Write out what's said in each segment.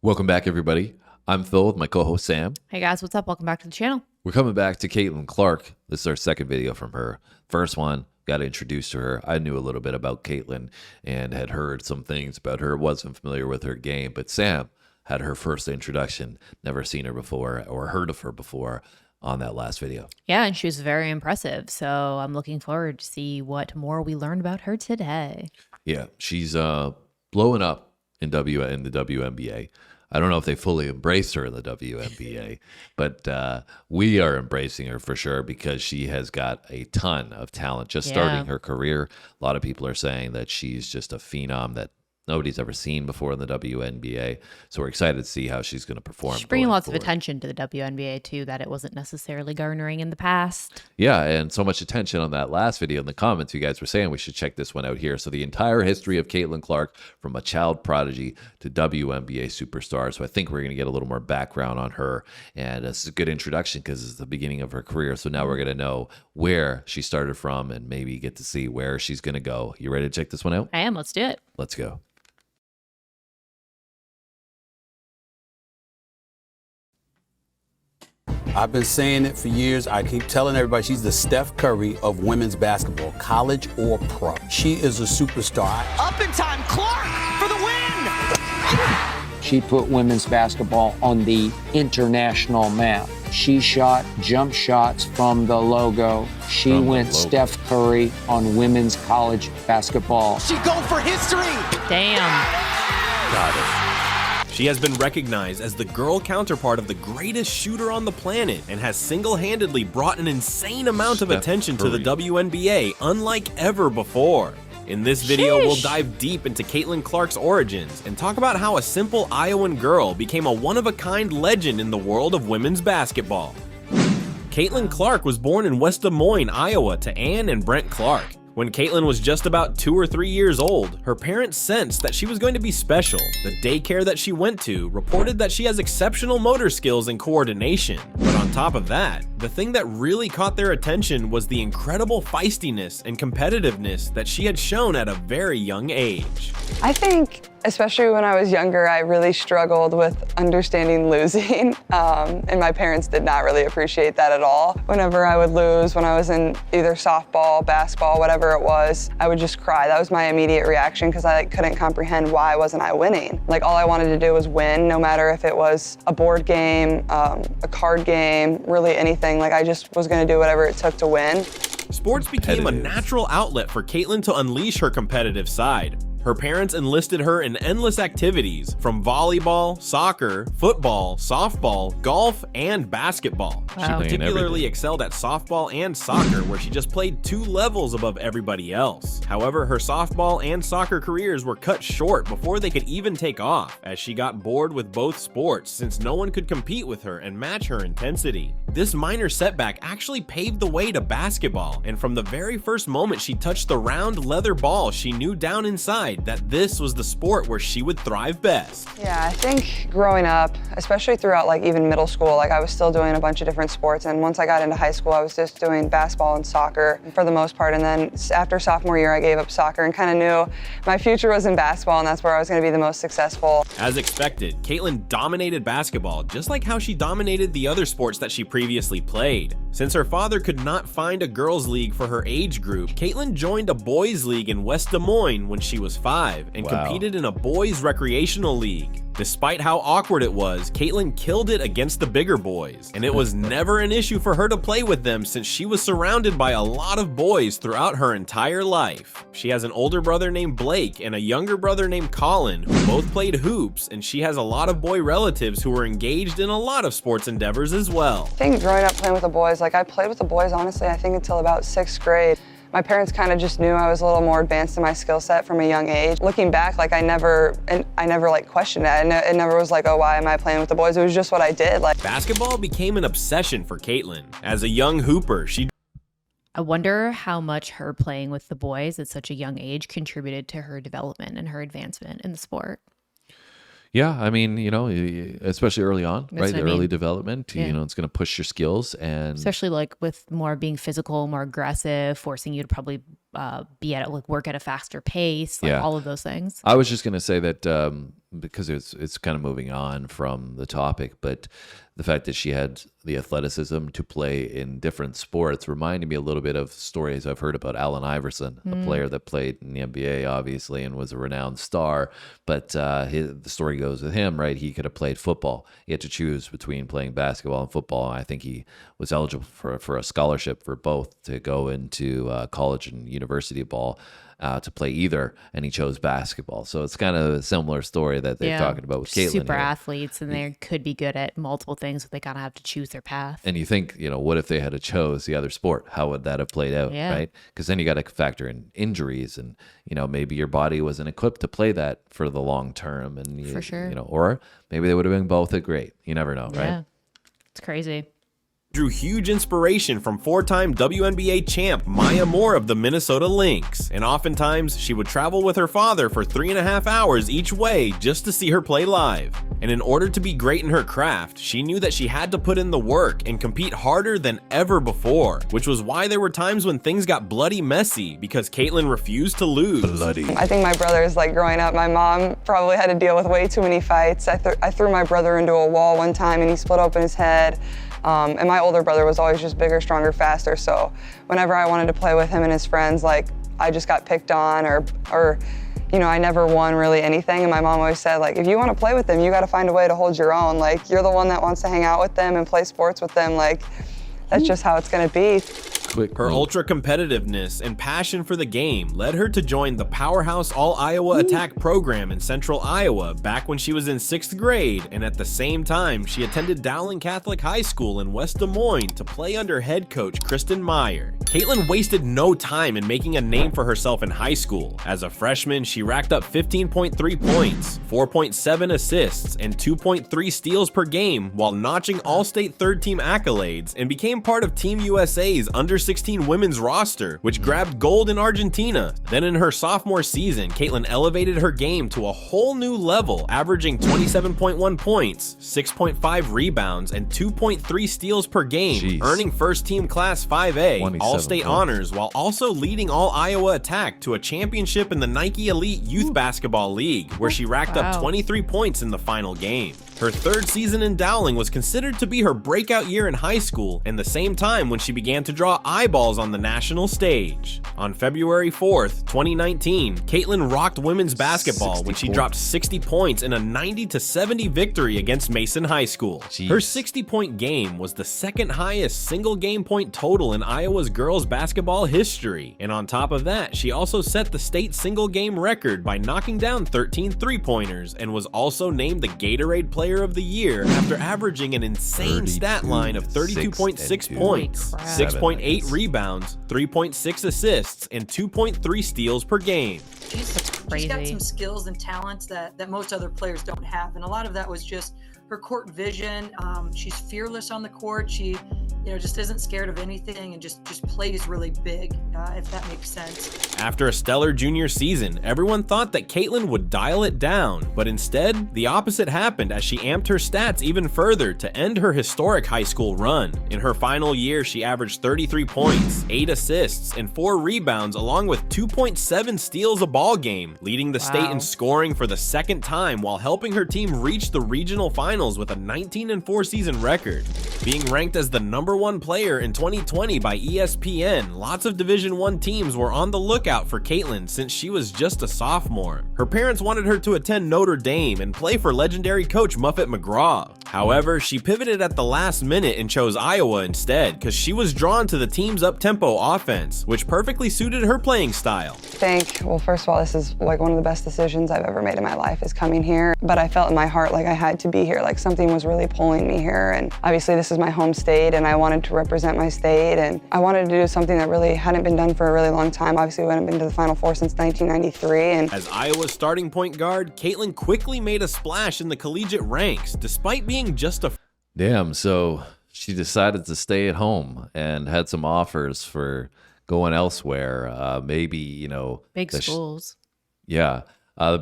Welcome back, everybody. I'm Phil with my co-host Sam. Hey guys, what's up? Welcome back to the channel. We're coming back to Caitlin Clark. This is our second video from her. First one, got introduced to her. I knew a little bit about Caitlin and had heard some things about her. Wasn't familiar with her game, but Sam had her first introduction. Never seen her before or heard of her before on that last video. Yeah, and she was very impressive. So I'm looking forward to see what more we learn about her today. Yeah, she's blowing up in the WNBA. I don't know if they fully embraced her in the WNBA, but we are embracing her for sure because she has got a ton of talent just starting her career. A lot of people are saying that she's just a phenom that nobody's ever seen before in the WNBA. So we're excited to see how she's going to perform. She's bringing lots of attention to the WNBA too that it wasn't necessarily garnering in the past. Yeah, and so much attention on that last video in the comments. You guys were saying we should check this one out here. So the entire history of Caitlin Clark from a child prodigy to WNBA superstar. So I think we're going to get a little more background on her. And this is a good introduction because it's the beginning of her career. So now we're going to know where she started from and maybe get to see where she's going to go. You ready to check this one out? I am. Let's do it. Let's go. I've been saying it for years. I keep telling everybody she's the Steph Curry of women's basketball, college or pro. She is a superstar. Up in time, Clark for the win! She put women's basketball on the international map. She shot jump shots from the logo. She went Steph Curry on women's college basketball. She going for history! Damn. Got it. She has been recognized as the girl counterpart of the greatest shooter on the planet and has single-handedly brought an insane amount of attention to the WNBA, unlike ever before. In this video, we'll dive deep into Caitlin Clark's origins and talk about how a simple Iowan girl became a one-of-a-kind legend in the world of women's basketball. Caitlin Clark was born in West Des Moines, Iowa to Ann and Brent Clark. When Caitlin was just about 2 or 3 years old, her parents sensed that she was going to be special. The daycare that she went to reported that she has exceptional motor skills and coordination. But on top of that, the thing that really caught their attention was the incredible feistiness and competitiveness that she had shown at a very young age. I think, especially when I was younger, I really struggled with understanding losing, and my parents did not really appreciate that at all. Whenever I would lose, when I was in either softball, basketball, whatever it was, I would just cry. That was my immediate reaction because I couldn't comprehend why wasn't I winning. Like, all I wanted to do was win, no matter if it was a board game, a card game, really anything. Like, I just was gonna do whatever it took to win. Sports became a natural outlet for Caitlin to unleash her competitive side. Her parents enlisted her in endless activities, from volleyball, soccer, football, softball, golf, and basketball. She particularly excelled at softball and soccer, where she just played 2 levels above everybody else. However, her softball and soccer careers were cut short before they could even take off, as she got bored with both sports since no one could compete with her and match her intensity. This minor setback actually paved the way to basketball, and from the very first moment she touched the round leather ball, she knew down inside that this was the sport where she would thrive best. Yeah, I think growing up, especially throughout like even middle school, like I was still doing a bunch of different sports, and once I got into high school, I was just doing basketball and soccer for the most part, and then after sophomore year, I gave up soccer and kind of knew my future was in basketball, and that's where I was going to be the most successful. As expected, Caitlin dominated basketball, just like how she dominated the other sports that she previously played. Since her father could not find a girls' league for her age group, Caitlin joined a boys' league in West Des Moines when she was 5 and competed in a boys' recreational league. Despite how awkward it was, Caitlin killed it against the bigger boys, and it was never an issue for her to play with them since she was surrounded by a lot of boys throughout her entire life. She has an older brother named Blake and a younger brother named Colin, who both played hoops, and she has a lot of boy relatives who were engaged in a lot of sports endeavors as well. I think growing up playing with the boys, like I played with the boys honestly, I think until about 6th grade. My parents kind of just knew I was a little more advanced in my skill set from a young age. Looking back, like I never like questioned it. It never was like, oh, why am I playing with the boys? It was just what I did. Like, basketball became an obsession for Caitlin. As a young hooper, I wonder how much her playing with the boys at such a young age contributed to her development and her advancement in the sport. Yeah, I mean, you know, especially early on, right? The early development, you know, it's going to push your skills, and especially like with more being physical, more aggressive, forcing you to probably be at like work at a faster pace, like all of those things. I was just going to say that because it's kind of moving on from the topic, but the fact that she had the athleticism to play in different sports reminded me a little bit of stories I've heard about Allen Iverson, a player that played in the NBA, obviously, and was a renowned star. But the story goes with him, right? He could have played football. He had to choose between playing basketball and football. I think he was eligible for a scholarship for both to go into college and university ball. To play either, and he chose basketball. So it's kind of a similar story that they're talking about with Caitlin. Super here. athletes, and they could be good at multiple things, but they kind of have to choose their path. And you think, what if they had to chose the other sport? How would that have played out, right? Because then you got to factor in injuries, and maybe your body wasn't equipped to play that for the long term, and For sure. Or maybe they would have been both great. You never know, right? It's crazy. Drew huge inspiration from four-time WNBA champ Maya Moore of the Minnesota Lynx, and oftentimes she would travel with her father for 3.5 hours each way just to see her play live. And in order to be great in her craft, she knew that she had to put in the work and compete harder than ever before, which was why there were times when things got bloody messy because Caitlin refused to lose. I think my brothers, growing up, my mom probably had to deal with way too many fights. I threw my brother into a wall one time and he split open his head. And my older brother was always just bigger, stronger, faster. So whenever I wanted to play with him and his friends, I just got picked on or I never won really anything. And my mom always said, if you want to play with them, you got to find a way to hold your own. You're the one that wants to hang out with them and play sports with them. That's just how it's going to be. Her ultra competitiveness and passion for the game led her to join the Powerhouse All-Iowa Attack program in Central Iowa back when she was in 6th grade, and at the same time, she attended Dowling Catholic High School in West Des Moines to play under head coach Kristen Meyer. Caitlin wasted no time in making a name for herself in high school. As a freshman, she racked up 15.3 points, 4.7 assists, and 2.3 steals per game while notching All-State third-team accolades and became part of Team USA's under-16 women's roster, which grabbed gold in Argentina. Then in her sophomore season, Caitlin elevated her game to a whole new level, averaging 27.1 points, 6.5 rebounds, and 2.3 steals per game, earning first-team Class 5A All-State honors while also leading All-Iowa Attack to a championship in the Nike Elite Youth Basketball League, where she racked up 23 points in the final game. Her third season in Dowling was considered to be her breakout year in high school, and the same time when she began to draw eyeballs on the national stage. On February 4th, 2019, Caitlin rocked women's basketball when she dropped 60 points in a 90-70 victory against Mason High School. Her 60-point game was the second highest single game point total in Iowa's girls basketball history, and on top of that, she also set the state single game record by knocking down 13 three-pointers and was also named the Gatorade Player of the Year after averaging an insane stat line of 32.6 points, 6.8 rebounds, 3.6 assists, and 2.3 steals per game. She's got some skills and talents that most other players don't have, and a lot of that was just her court vision. She's fearless on the court. She, just isn't scared of anything and just plays really big, if that makes sense. After a stellar junior season, everyone thought that Caitlin would dial it down, but instead, the opposite happened as she amped her stats even further to end her historic high school run. In her final year, she averaged 33 points, 8 assists, and 4 rebounds, along with 2.7 steals a ball game, leading the state in scoring for the second time while helping her team reach the regional finals with a 19-4 season record. Being ranked as the #1 player in 2020 by ESPN, lots of Division I teams were on the lookout for Caitlin since she was just a sophomore. Her parents wanted her to attend Notre Dame and play for legendary coach Muffet McGraw. However, she pivoted at the last minute and chose Iowa instead because she was drawn to the team's up-tempo offense, which perfectly suited her playing style. Well, first of all, this is one of the best decisions I've ever made in my life is coming here. But I felt in my heart like I had to be here, like something was really pulling me here. And obviously this is my home state and I wanted to represent my state. And I wanted to do something that really hadn't been done for a really long time. Obviously we hadn't been to the Final Four since 1993. And as Iowa's starting point guard, Caitlin quickly made a splash in the collegiate ranks, despite being just a... Damn, so she decided to stay at home and had some offers for going elsewhere. Maybe, big schools. The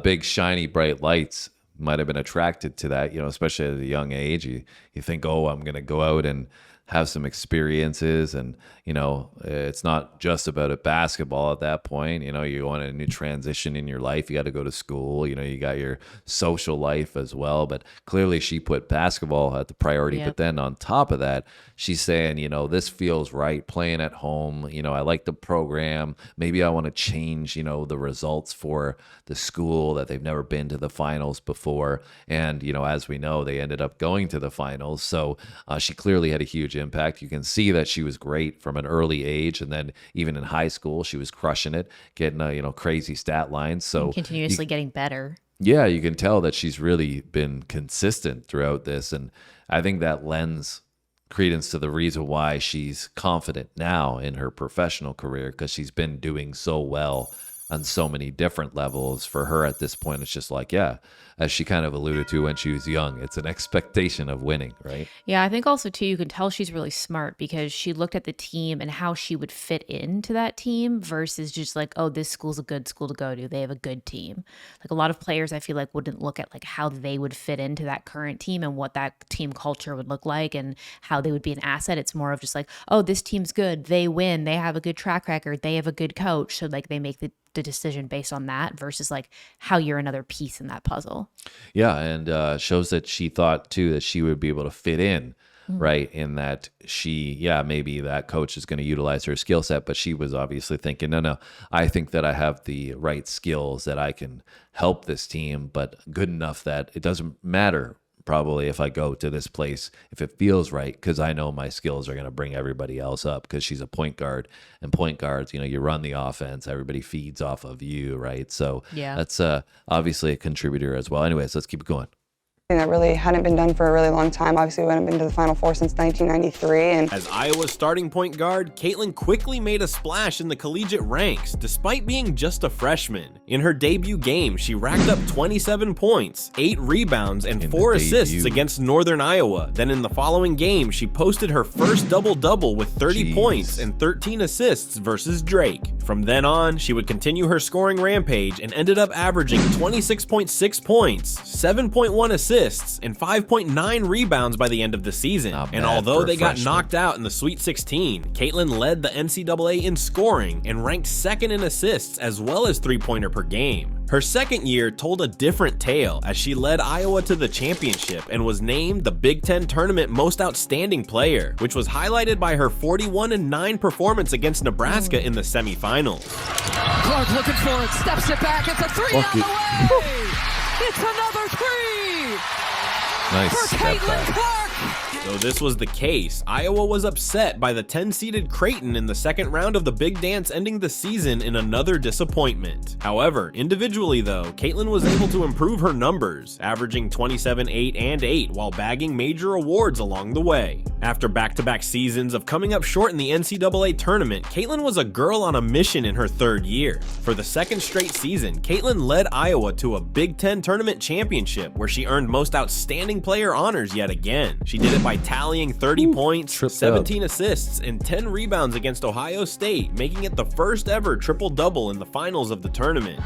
big shiny bright lights might have been attracted to that, especially at a young age. You think, oh, I'm going to go out and have some experiences. And, you know, it's not just about a basketball at that point. You know, you want a new transition in your life. You got to go to school. You know, you got your social life as well. But clearly she put basketball at the priority. Yep. But then on top of that, she's saying, you know, this feels right playing at home. You know, I like the program. Maybe I want to change, you know, the results for the school that they've never been to the finals before. And, you know, as we know, they ended up going to the finals. So she clearly had a huge impact. You can see that she was great from an early age. And then even in high school, she was crushing it, getting, you know, crazy stat lines. So And continuously getting better. yeah, you can tell that she's really been consistent throughout this. And I think that lends credence to the reason why she's confident now in her professional career, because she's been doing so well on so many different levels. For her at this point, it's just like, yeah, as she kind of alluded to when she was young, it's an expectation of winning, right? Yeah, I think also too, you can tell she's really smart because she looked at the team and how she would fit into that team versus just like, oh, this school's a good school to go to. They have a good team. Like a lot of players, I feel like wouldn't look at like how they would fit into that current team and what that team culture would look like and how they would be an asset. It's more of just like, oh, this team's good. They win. They have a good track record. They have a good coach. So like they make the decision based on that versus like how you're another piece in that puzzle. Yeah, and shows that she thought too that she would be able to fit in, right? In that she, yeah, maybe that coach is going to utilize her skill set, but she was obviously thinking, no, I think that I have the right skills that I can help this team, but good enough that it doesn't matter probably if I go to this place, if it feels right, because I know my skills are going to bring everybody else up, because she's a point guard, and point guards, you know, you run the offense, everybody feeds off of you, right? So Yeah. that's obviously a contributor as well. Anyways, let's keep it going. That really hadn't been done for a really long time. Obviously, we hadn't been to the Final Four since 1993. And As Iowa's starting point guard, Caitlin quickly made a splash in the collegiate ranks, despite being just a freshman. In her debut game, she racked up 27 points, 8 rebounds, and 4 assists against Northern Iowa. Then in the following game, she posted her first double-double with 30 points and 13 assists versus Drake. From then on, she would continue her scoring rampage and ended up averaging 26.6 points, 7.1 assists, and 5.9 rebounds by the end of the season. And although they got knocked out in the Sweet 16, Caitlin led the NCAA in scoring and ranked second in assists as well as three-pointer per game. Her second year told a different tale as she led Iowa to the championship and was named the Big Ten Tournament Most Outstanding Player, which was highlighted by her 41-9 performance against Nebraska in the semifinals. Clark looking for it, steps it back, it's a three down the way! It's another three! Nice For step Caitlin back. Clark! Though this was the case, Iowa was upset by the 10-seeded Creighton in the second round of the Big Dance, ending the season in another disappointment. However, individually though, Caitlin was able to improve her numbers, averaging 27, 8, and 8 while bagging major awards along the way. After back-to-back seasons of coming up short in the NCAA tournament, Caitlin was a girl on a mission in her third year. For the second straight season, Caitlin led Iowa to a Big Ten tournament championship where she earned Most Outstanding Player honors yet again. She did it by tallying 30 points, 17 assists, and 10 rebounds against Ohio State, making it the first ever triple-double in the finals of the tournament.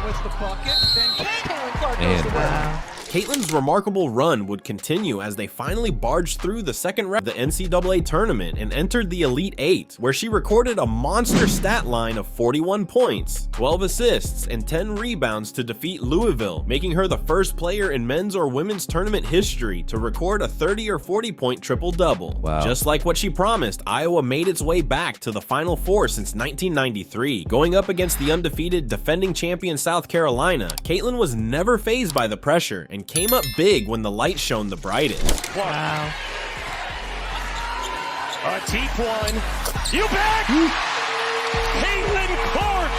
With the bucket, then Caitlin Clark And goes to work. Caitlin's remarkable run would continue as they finally barged through the second round of the NCAA tournament and entered the Elite Eight, where she recorded a monster stat line of 41 points, 12 assists, and 10 rebounds to defeat Louisville, making her the first player in men's or women's tournament history to record a 30 or 40-point triple-double. Wow. Just like what she promised, Iowa made its way back to the Final Four since 1993, going up against the undefeated defending champion South Carolina. Caitlin was never fazed by the pressure and came up big when the light shone the brightest. Wow. A deep one. You bet! Caitlin Clark!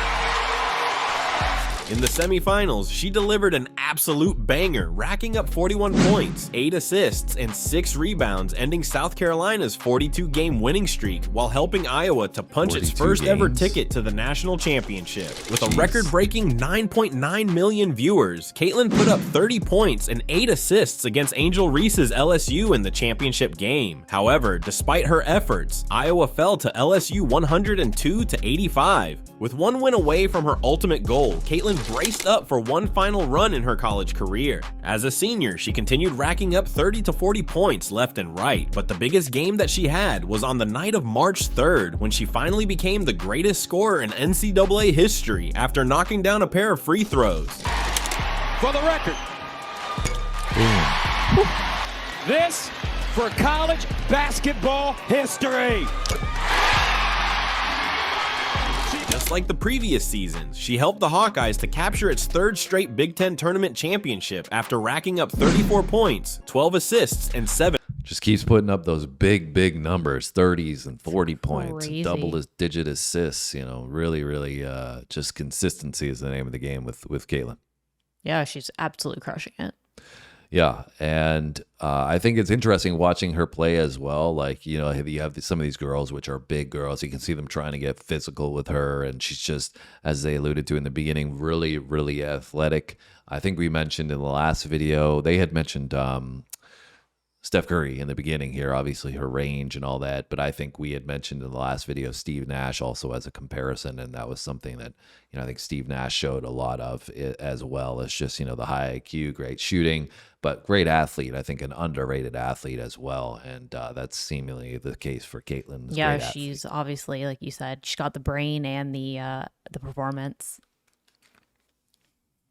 In the semifinals, she delivered an absolute banger, racking up 41 points, 8 assists, and 6 rebounds, ending South Carolina's 42-game winning streak while helping Iowa to punch its 42 first ever games. ticket to the national championship. With a record-breaking 9.9 million viewers, Caitlin put up 30 points and 8 assists against Angel Reese's LSU in the championship game. However, despite her efforts, Iowa fell to LSU 102-85. With one win away from her ultimate goal, Caitlin braced up for one final run in her college career. As a senior, she continued racking up 30 to 40 points left and right, but the biggest game that she had was on the night of March 3rd, when she finally became the greatest scorer in NCAA history after knocking down a pair of free throws. For the record, this for college basketball history. Just like the previous seasons, she helped the Hawkeyes to capture its third straight Big Ten tournament championship after racking up 34 points, 12 assists, and 7. Just keeps putting up those big numbers, 30s and 40 points, double-digit assists. You know, really, just consistency is the name of the game with Caitlin. Yeah, she's absolutely crushing it. Yeah, and I think it's interesting watching her play as well. Like, you know, you have some of these girls, which are big girls. You can see them trying to get physical with her, and she's just, as they alluded to in the beginning, really athletic. I think we mentioned in the last video, they had mentioned Steph Curry in the beginning here, obviously her range and all that, but I think we had mentioned in the last video Steve Nash also as a comparison, and that was something that, you know, I think Steve Nash showed a lot of it as well. As just, you know, the high IQ, great shooting, but great athlete. I think an underrated athlete as well, and that's seemingly the case for Caitlin. Yeah, she's obviously, like you said, she's got the brain and the performance.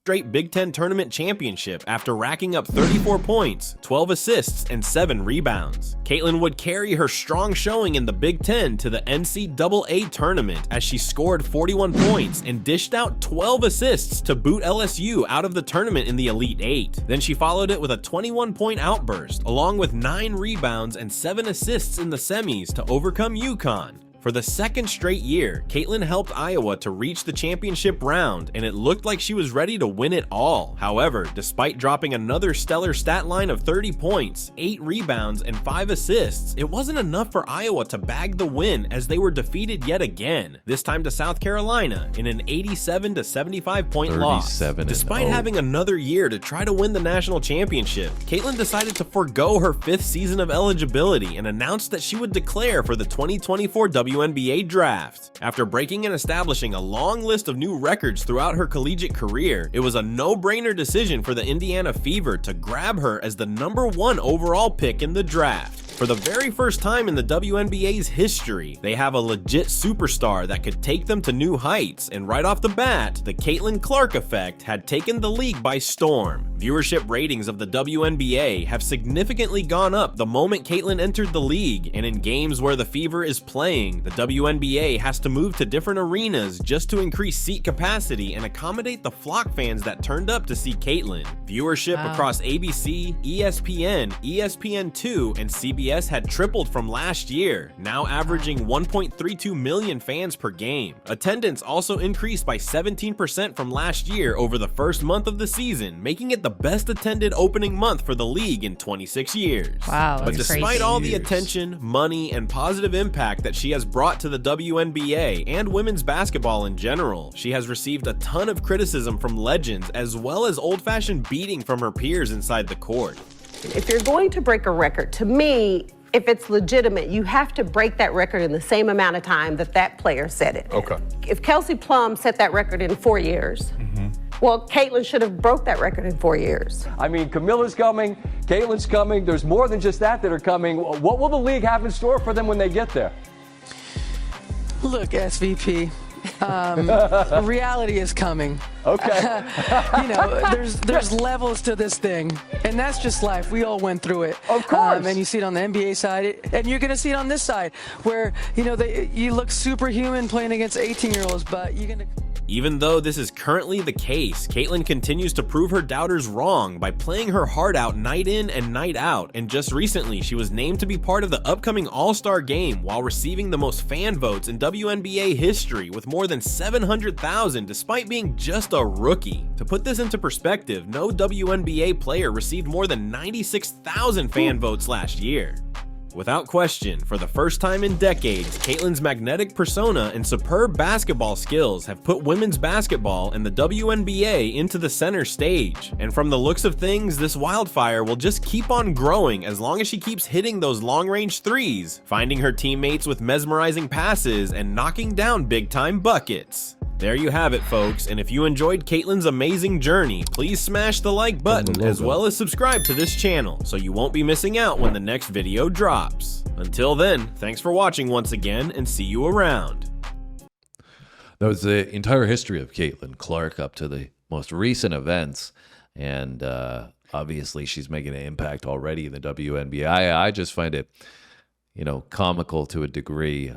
Straight Big Ten tournament championship after racking up 34 points, 12 assists, and 7 rebounds. Caitlin would carry her strong showing in the Big Ten to the NCAA tournament as she scored 41 points and dished out 12 assists to boot LSU out of the tournament in the Elite Eight. Then she followed it with a 21-point outburst, along with 9 rebounds and 7 assists in the semis to overcome UConn. For the second straight year, Caitlin helped Iowa to reach the championship round, and it looked like she was ready to win it all. However, despite dropping another stellar stat line of 30 points, 8 rebounds, and 5 assists, it wasn't enough for Iowa to bag the win as they were defeated yet again, this time to South Carolina in an 87 to 75 point loss. Despite having another year to try to win the national championship, Caitlin decided to forego her 5th season of eligibility and announced that she would declare for the 2024 WNBA draft. After breaking and establishing a long list of new records throughout her collegiate career, it was a no-brainer decision for the Indiana Fever to grab her as the #1 overall pick in the draft. For the very first time in the WNBA's history, they have a legit superstar that could take them to new heights, and right off the bat, the Caitlin Clark effect had taken the league by storm. Viewership ratings of the WNBA have significantly gone up the moment Caitlin entered the league, and in games where the Fever is playing, the WNBA has to move to different arenas just to increase seat capacity and accommodate the flock fans that turned up to see Caitlin. Viewership across ABC, ESPN, ESPN2, and CBS had tripled from last year, now averaging 1.32 million fans per game. Attendance also increased by 17% from last year over the first month of the season, making it the best attended opening month for the league in 26 years. Wow, but despite crazy. all the attention, money, and positive impact that she has brought to the WNBA and women's basketball in general, she has received a ton of criticism from legends as well as old-fashioned beating from her peers inside the court. If you're going to break a record, to me, if it's legitimate, you have to break that record in the same amount of time that that player set it. Okay. If Kelsey Plum set that record in 4 years, well, Caitlin should have broke that record in 4 years. I mean, Camilla's coming, Caitlin's coming. There's more than just that are coming. What will the league have in store for them when they get there? Look, SVP. Reality is coming. Okay. You know, there's levels to this thing, and that's just life. We all went through it. Of course. And you see it on the NBA side, and you're going to see it on this side, where, you know, you look superhuman playing against 18-year-olds, but you're going to... Even though this is currently the case, Caitlin continues to prove her doubters wrong by playing her heart out night in and night out, and just recently she was named to be part of the upcoming All-Star Game while receiving the most fan votes in WNBA history with more than 700,000 despite being just a rookie. To put this into perspective, no WNBA player received more than 96,000 fan votes last year. Without question, for the first time in decades, Caitlin's magnetic persona and superb basketball skills have put women's basketball and the WNBA into the center stage. And from the looks of things, this wildfire will just keep on growing as long as she keeps hitting those long-range threes, finding her teammates with mesmerizing passes, and knocking down big-time buckets. There you have it, folks, and if you enjoyed Caitlin's amazing journey, please smash the like button as well as subscribe to this channel so you won't be missing out when the next video drops. Until then, thanks for watching once again, and see you around. That was the entire history of Caitlin Clark up to the most recent events, and obviously she's making an impact already in the WNBA. I just find it, comical to a degree.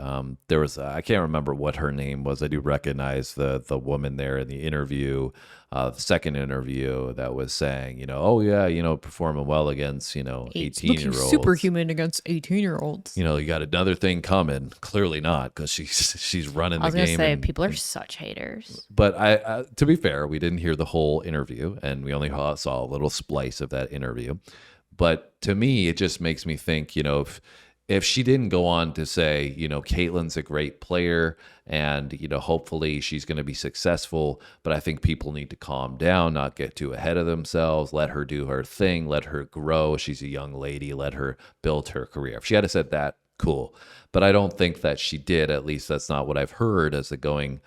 There was, I can't remember what her name was. I do recognize the woman there in the interview, the second interview, that was saying, oh yeah, performing well against, 18-year-olds. Superhuman against 18-year-olds. You got another thing coming. Clearly not, because she's running the game. I was gonna say, people are such haters. But I to be fair, we didn't hear the whole interview, and we only saw a little splice of that interview. But to me, it just makes me think, if she didn't go on to say, Caitlin's a great player and, hopefully she's going to be successful, but I think people need to calm down, not get too ahead of themselves, let her do her thing, let her grow. She's a young lady, let her build her career. If she had said that, cool. But I don't think that she did. At least that's not what I've heard as the going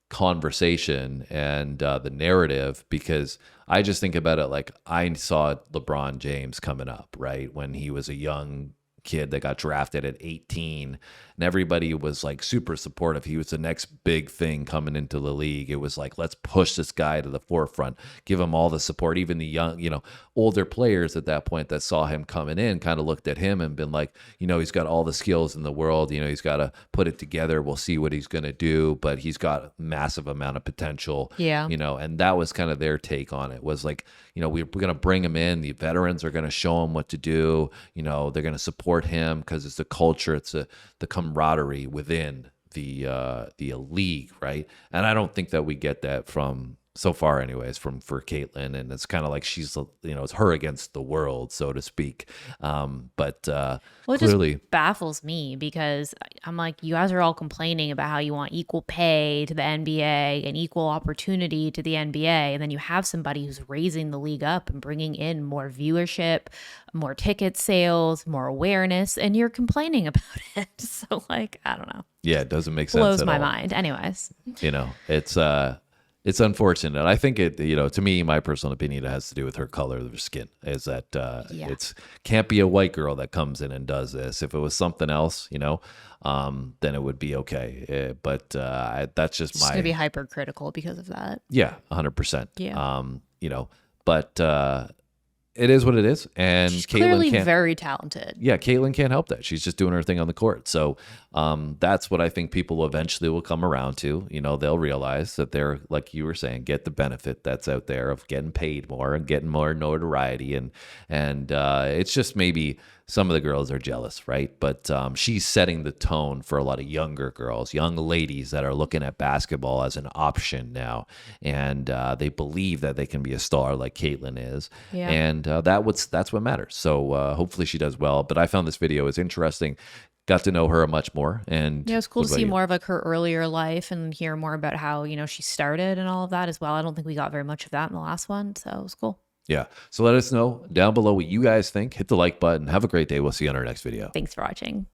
conversation and the narrative, because I just think about it like I saw LeBron James coming up, right? When he was a young kid that got drafted at 18, and everybody was like super supportive. He was the next big thing coming into the league. It was like, let's push this guy to the forefront, give him all the support. Even the young, older players at that point that saw him coming in kind of looked at him and been like, he's got all the skills in the world. He's got to put it together. We'll see what he's going to do, but he's got a massive amount of potential. Yeah. And that was kind of their take on it, was like, we're going to bring him in. The veterans are going to show him what to do. They're going to support him because it's the culture, it's the camaraderie within the league, right? And I don't think that we get that from, so far anyways, for Caitlin, and it's kind of like she's, it's her against the world, so to speak. But it clearly just baffles me, because I'm like, you guys are all complaining about how you want equal pay to the NBA and equal opportunity to the NBA, and then you have somebody who's raising the league up and bringing in more viewership, more ticket sales, more awareness, and you're complaining about it. So like, I don't know. Yeah, it doesn't make sense. Blows at my all. Mind. Anyways, it's unfortunate. I think it, to me, my personal opinion, it has to do with her color of her skin. Is that it's can't be a white girl that comes in and does this. If it was something else, then it would be okay. But that's just gonna be hypercritical because of that. Yeah, 100%. Yeah. But it is what it is, and she's Caitlin clearly very talented. Yeah, Caitlin can't help that. She's just doing her thing on the court. So that's what I think people eventually will come around to. They'll realize that they're, like you were saying, get the benefit that's out there of getting paid more and getting more notoriety. And it's just maybe some of the girls are jealous, right? But she's setting the tone for a lot of younger girls, young ladies that are looking at basketball as an option now. And they believe that they can be a star like Caitlin is. Yeah. And that's what matters. So hopefully she does well. But I found this video is interesting. Got to know her much more. And yeah, it's cool to see more of like her earlier life and hear more about how, she started and all of that as well. I don't think we got very much of that in the last one. So it was cool. Yeah. So let us know down below what you guys think. Hit the like button. Have a great day. We'll see you on our next video. Thanks for watching.